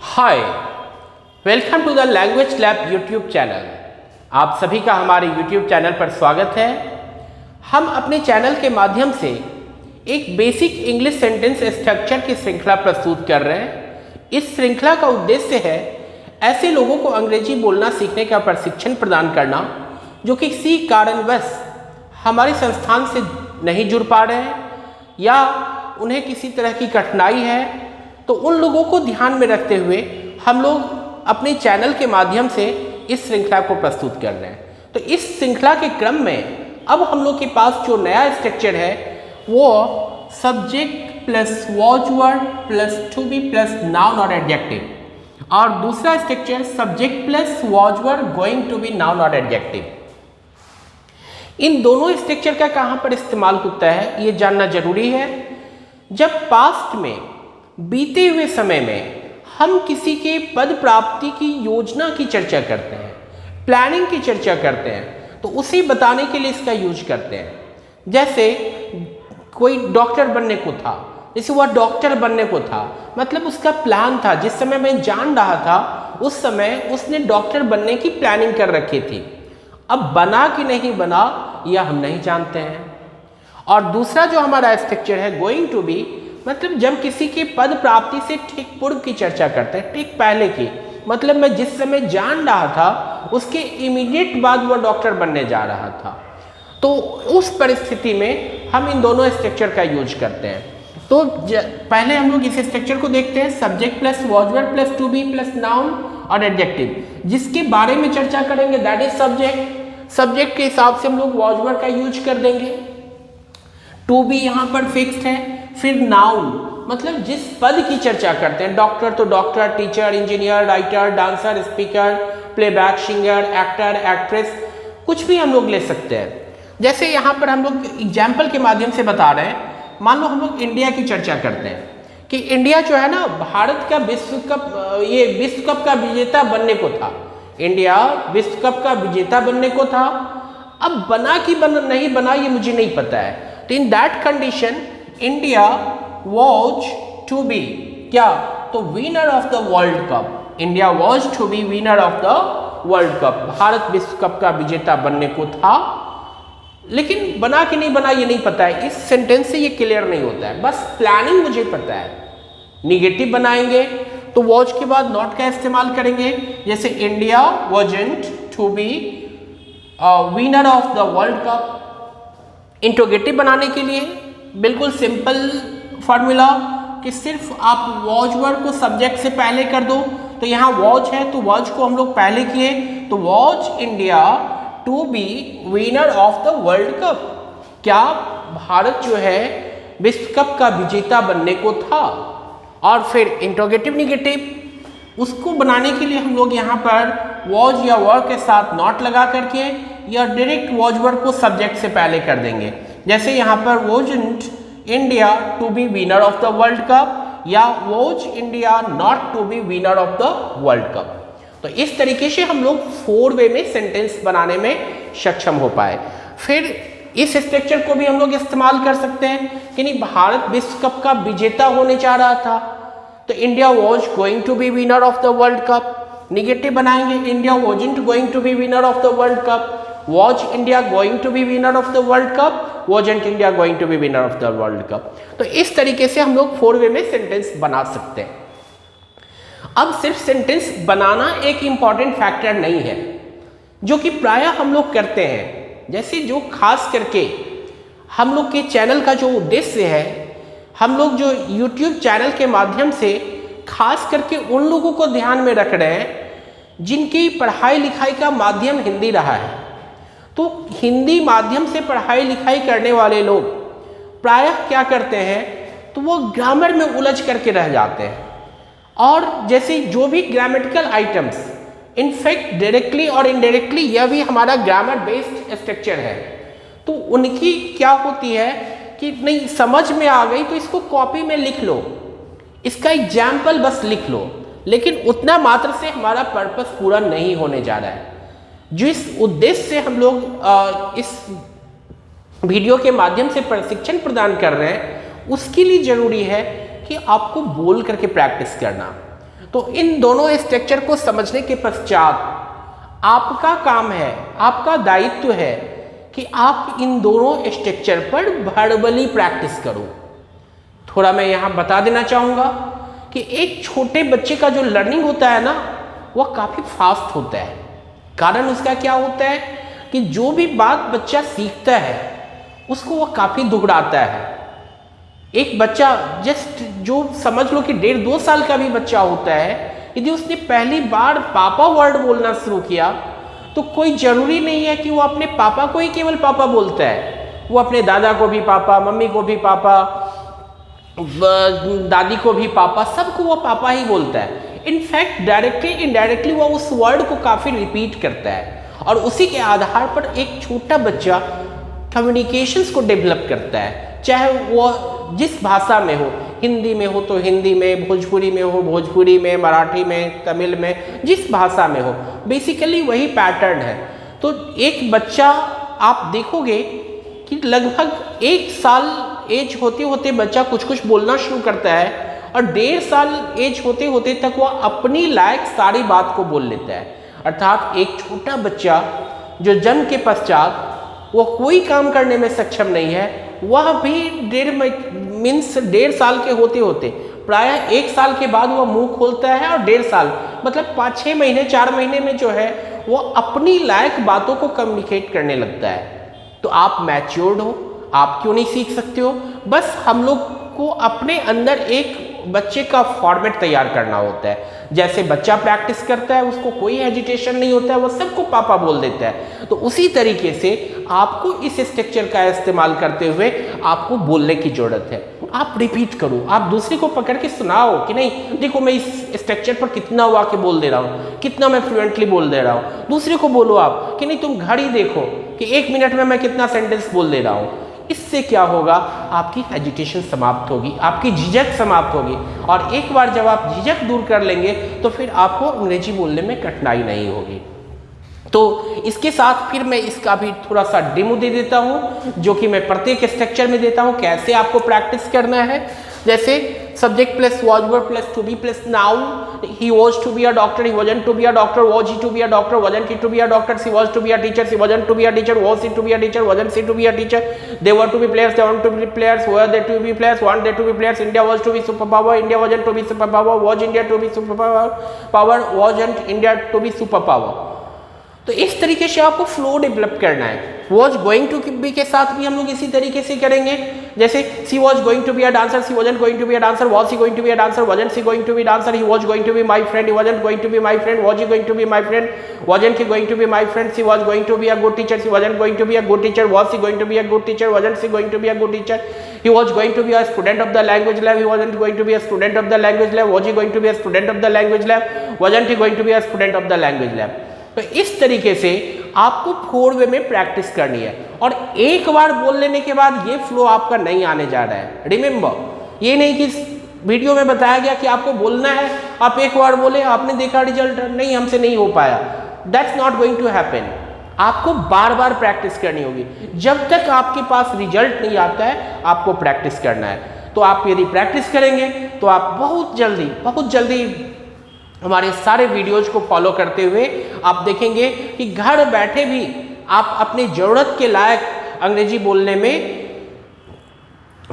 Hi, welcome to the language lab YouTube channel. आप सभी का हमारे यूट्यूब चैनल पर स्वागत है। हम अपने चैनल के माध्यम से एक बेसिक इंग्लिश सेंटेंस स्ट्रक्चर की श्रृंखला प्रस्तुत कर रहे हैं। इस श्रृंखला का उद्देश्य है ऐसे लोगों को अंग्रेजी बोलना सीखने का प्रशिक्षण प्रदान करना जो किसी कारणवश हमारे संस्थान से नहीं जुड़ पा रहे हैं या उन्हें किसी तरह की कठिनाई है, तो उन लोगों को ध्यान में रखते हुए हम लोग अपने चैनल के माध्यम से इस श्रृंखला को प्रस्तुत कर रहे हैं। तो इस श्रृंखला के क्रम में अब हम लोग के पास जो नया स्ट्रक्चर है वो subject plus watch word plus to be plus noun और एडजेक्टिव, और दूसरा structure subject plus watch word going to be noun और एडजेक्टिव। इन दोनों स्ट्रक्चर का कहाँ पर इस्तेमाल होता है ये जानना जरूरी है। जब पास्ट में बीते हुए समय में हम किसी के पद प्राप्ति की योजना की चर्चा करते हैं, प्लानिंग की चर्चा करते हैं, तो उसे बताने के लिए इसका यूज करते हैं। जैसे कोई डॉक्टर बनने को था, जैसे वह डॉक्टर बनने को था मतलब उसका प्लान था, जिस समय मैं जान रहा था उस समय उसने डॉक्टर बनने की प्लानिंग कर रखी थी। अब बना कि नहीं बना यह हम नहीं जानते हैं। और दूसरा जो हमारा स्ट्रक्चर है गोइंग टू बी, मतलब जब किसी के पद प्राप्ति से ठीक पूर्व की चर्चा करते हैं, ठीक पहले की, मतलब मैं जिस समय जान रहा था उसके इमीडिएट बाद वह डॉक्टर बनने जा रहा था, तो उस परिस्थिति में हम इन दोनों स्ट्रक्चर का यूज करते हैं। तो पहले हम लोग इस स्ट्रक्चर को देखते हैं, subject plus watch word plus to be plus noun और एडजेक्टिव। जिसके बारे में चर्चा करेंगे दैट इज सब्जेक्ट। सब्जेक्ट के हिसाब से हम लोग वॉच वर्ड का यूज कर देंगे, टू बी यहाँ पर फिक्स्ड है। फिर नाउन मतलब जिस पद की चर्चा करते हैं, डॉक्टर तो doctor, teacher, engineer, writer, dancer, speaker, playback singer, actor, actress, कुछ भी हम लोग ले सकते हैं। जैसे यहाँ पर हम लोग एग्जाम्पल के माध्यम से बता रहे हैं, मान लो हम लोग इंडिया की चर्चा करते हैं कि इंडिया जो है ना भारत का विश्व कप का विजेता बनने को था। इंडिया विश्व कप का विजेता बनने को था। अब बना कि नहीं बना ये मुझे नहीं पता है। तो in that condition India was to be क्या, तो winner of the world cup. India was to be winner of the world cup. भारत विश्व कप का विजेता बनने को था, लेकिन बना कि नहीं बना ये नहीं पता है। इस सेंटेंस से ये क्लियर नहीं होता है, बस प्लानिंग मुझे पता है। निगेटिव बनाएंगे तो वॉज के बाद नॉट का इस्तेमाल करेंगे। जैसे India wasn't to be winner of the world cup. Interrogative बनाने के लिए बिल्कुल सिंपल फार्मूला कि सिर्फ आप वॉच वर्ड को सब्जेक्ट से पहले कर दो। तो यहाँ वॉच है तो वॉच को हम लोग पहले किए, तो watch India to be winner of the world cup. क्या भारत जो है विश्व कप का विजेता बनने को था। और फिर इंट्रोगेटिव निगेटिव उसको बनाने के लिए हम लोग यहाँ पर वॉज या वर के साथ नॉट लगा करके या डायरेक्ट वॉच वर्ड को सब्जेक्ट से पहले कर देंगे। जैसे यहाँ पर wasn't India to be winner of the world cup या was India not to be winner of the world cup. तो इस तरीके से हम लोग 4 वे में सेंटेंस बनाने में सक्षम हो पाए। फिर इस स्ट्रक्चर को भी हम लोग इस्तेमाल कर सकते हैं कि नहीं भारत विश्व कप का विजेता होने जा रहा था, तो India was going to be winner of the world cup. Negative बनाएंगे, India wasn't going to be winner of the world cup. Was India going to be winner of the world cup, wasn't India going to be winner of the world cup. तो इस तरीके से हम लोग 4 वे में sentence बना सकते हैं। अब सिर्फ सेंटेंस बनाना एक इंपॉर्टेंट फैक्टर नहीं है, जो कि प्रायः हम लोग करते हैं। जैसे जो खास करके हम लोग के चैनल का जो उद्देश्य है, हम लोग जो YouTube चैनल के माध्यम से खास करके उन लोगों को ध्यान में रख रहे हैं जिनकी पढ़ाई लिखाई का माध्यम हिंदी रहा है। तो हिंदी माध्यम से पढ़ाई लिखाई करने वाले लोग प्रायः क्या करते हैं, तो वो ग्रामर में उलझ करके रह जाते हैं। और जैसे जो भी ग्रामेटिकल आइटम्स, इनफैक्ट डायरेक्टली और इनडायरेक्टली यह भी हमारा ग्रामर बेस्ड स्ट्रक्चर है, तो उनकी क्या होती है कि नहीं समझ में आ गई तो इसको कॉपी में लिख लो, इसका एग्जाम्पल बस लिख लो, लेकिन उतना मात्र से हमारा पर्पस पूरा नहीं होने जा रहा है। जिस उद्देश्य से हम लोग इस वीडियो के माध्यम से प्रशिक्षण प्रदान कर रहे हैं, उसके लिए जरूरी है कि आपको बोल करके प्रैक्टिस करना। तो इन दोनों स्ट्रक्चर को समझने के पश्चात आपका काम है, आपका दायित्व है कि आप इन दोनों स्ट्रक्चर पर वर्बली प्रैक्टिस करो। थोड़ा मैं यहाँ बता देना चाहूँगा कि एक छोटे बच्चे का जो लर्निंग होता है ना, वह काफ़ी फास्ट होता है। कारण उसका क्या होता है कि जो भी बात बच्चा सीखता है उसको वह काफ़ी दोहराता है। एक बच्चा जस्ट जो समझ लो कि 1.5-2 साल का भी बच्चा होता है, यदि उसने पहली बार पापा वर्ड बोलना शुरू किया तो कोई ज़रूरी नहीं है कि वो अपने पापा को ही केवल पापा बोलता है, वो अपने दादा को भी पापा, मम्मी को भी पापा, दादी को भी पापा, सबको वो पापा ही बोलता है। इनफैक्ट डायरेक्टली इनडायरेक्टली वो उस वर्ड को काफ़ी रिपीट करता है और उसी के आधार पर एक छोटा बच्चा कम्युनिकेशंस को डेवलप करता है, चाहे वो जिस भाषा में हो, हिंदी में हो तो हिंदी में, भोजपुरी में हो भोजपुरी में, मराठी में, तमिल में, जिस भाषा में हो, बेसिकली वही पैटर्न है। तो एक बच्चा आप देखोगे कि लगभग 1 साल एज होते होते बच्चा कुछ कुछ बोलना शुरू करता है और 1.5 साल एज होते होते तक वह अपनी लायक सारी बात को बोल लेता है। अर्थात एक छोटा बच्चा जो जन्म के पश्चात वो कोई काम करने में सक्षम नहीं है, वह भी 1.5 साल के होते होते प्रायः 1 साल के बाद वह मुंह खोलता है और 1.5 साल मतलब 5-6 महीने 4 महीने में जो है वो अपनी लायक बातों को कम्युनिकेट करने लगता है। तो आप मैच्योर्ड हो, आप क्यों नहीं सीख सकते हो? बस हम लोग को अपने अंदर एक बच्चे का फॉर्मेट तैयार करना होता है। जैसे बच्चा प्रैक्टिस करता है, उसको कोई हेजिटेशन नहीं होता है, वो सबको पापा बोल देता है। तो उसी तरीके से आपको इस स्ट्रक्चर का इस्तेमाल करते हुए आपको बोलने की जरूरत है। आप रिपीट करो, आप दूसरे को पकड़ के सुनाओ कि नहीं देखो मैं इस स्ट्रक्चर पर कितना वाक्य बोल दे रहा हूँ, कितना मैं फ्लुएंटली बोल दे रहा हूँ। दूसरे को बोलो आप कि नहीं तुम घड़ी देखो कि 1 मिनट में मैं कितना सेंटेंस बोल दे रहा हूँ। इससे क्या होगा, आपकी हेजिटेशन समाप्त होगी, आपकी झिझक समाप्त होगी और एक बार जब आप झिझक दूर कर लेंगे तो फिर आपको अंग्रेजी बोलने में कठिनाई नहीं होगी। तो इसके साथ फिर मैं इसका भी थोड़ा सा डेमो दे देता हूँ, जो कि मैं प्रत्येक स्ट्रक्चर में देता हूँ कैसे आपको प्रैक्टिस करना है। जैसे subject plus was verb plus to be plus noun, he was to be a doctor, he wasn't to be a doctor, was he to be a doctor, wasn't he to be a doctor, she was to be a teacher, she wasn't to be a teacher, was she to be a teacher, wasn't she to be a teacher, they were to be players, they want to be players, were they to be players, want they to be players, India was to be super power, India wasn't to be super power, was India to be super power, wasn't India to be super power. तो इस तरीके से आपको flow develop करना है। Was going to B के साथ भी हम लोग इसी तरीके से करेंगे। जैसे she was going to be a dancer, she wasn't going to be a dancer, was she going to be a dancer, wasn't she going to be dancer, he was going to be my friend, he wasn't going to be my friend, was he going to be my friend, wasn't he going to be my friend, she was going to be a good teacher, she wasn't going to be a good teacher, was she going to be a good teacher, wasn't she going to be a good teacher, he was going to be a student of the language lab, he wasn't going to be a student of the language lab, was he going to be a student of the language lab, wasn't he going to be a student of the language lab। तो इस तरीके से आपको 4 वे में practice करनी है और एक बार बोल लेने के बाद ये फ्लो आपका नहीं आने जा रहा है। रिमेंबर, ये नहीं कि वीडियो में बताया गया कि आपको बोलना है, आप एक बार बोले, आपने देखा रिजल्ट नहीं, हमसे नहीं हो पाया, that's not going to happen. आपको बार बार प्रैक्टिस करनी होगी। जब तक आपके पास रिजल्ट नहीं आता है आपको प्रैक्टिस करना है। तो आप यदि प्रैक्टिस करेंगे तो आप बहुत जल्दी हमारे सारे वीडियोज को फॉलो करते हुए आप देखेंगे कि घर बैठे भी आप अपनी ज़रूरत के लायक अंग्रेजी बोलने में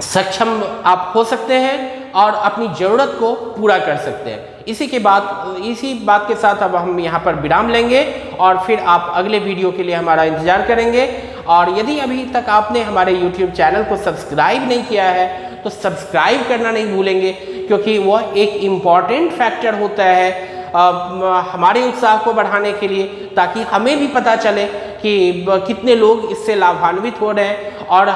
सक्षम आप हो सकते हैं और अपनी ज़रूरत को पूरा कर सकते हैं। इसी बात के साथ अब हम यहाँ पर विराम लेंगे और फिर आप अगले वीडियो के लिए हमारा इंतज़ार करेंगे। और यदि अभी तक आपने हमारे YouTube चैनल को सब्सक्राइब नहीं किया है तो सब्सक्राइब करना नहीं भूलेंगे, क्योंकि वह एक इम्पॉर्टेंट फैक्टर होता है हमारे उत्साह को बढ़ाने के लिए, ताकि हमें भी पता चले कि कितने लोग इससे लाभान्वित हो रहे हैं और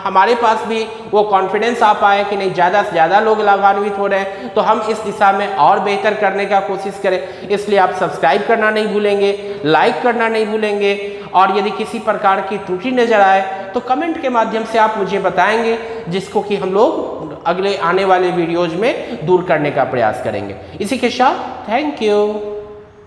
हमारे पास भी वो कॉन्फिडेंस आ पाए कि नहीं ज़्यादा से ज़्यादा लोग लाभान्वित हो रहे हैं, तो हम इस दिशा में और बेहतर करने का कोशिश करें। इसलिए आप सब्सक्राइब करना नहीं भूलेंगे, लाइक करना नहीं भूलेंगे और यदि किसी प्रकार की त्रुटि नज़र आए तो कमेंट के माध्यम से आप मुझे बताएंगे, जिसको कि हम लोग अगले आने वाले वीडियोज़ में दूर करने का प्रयास करेंगे। इसी के साथ थैंक यू।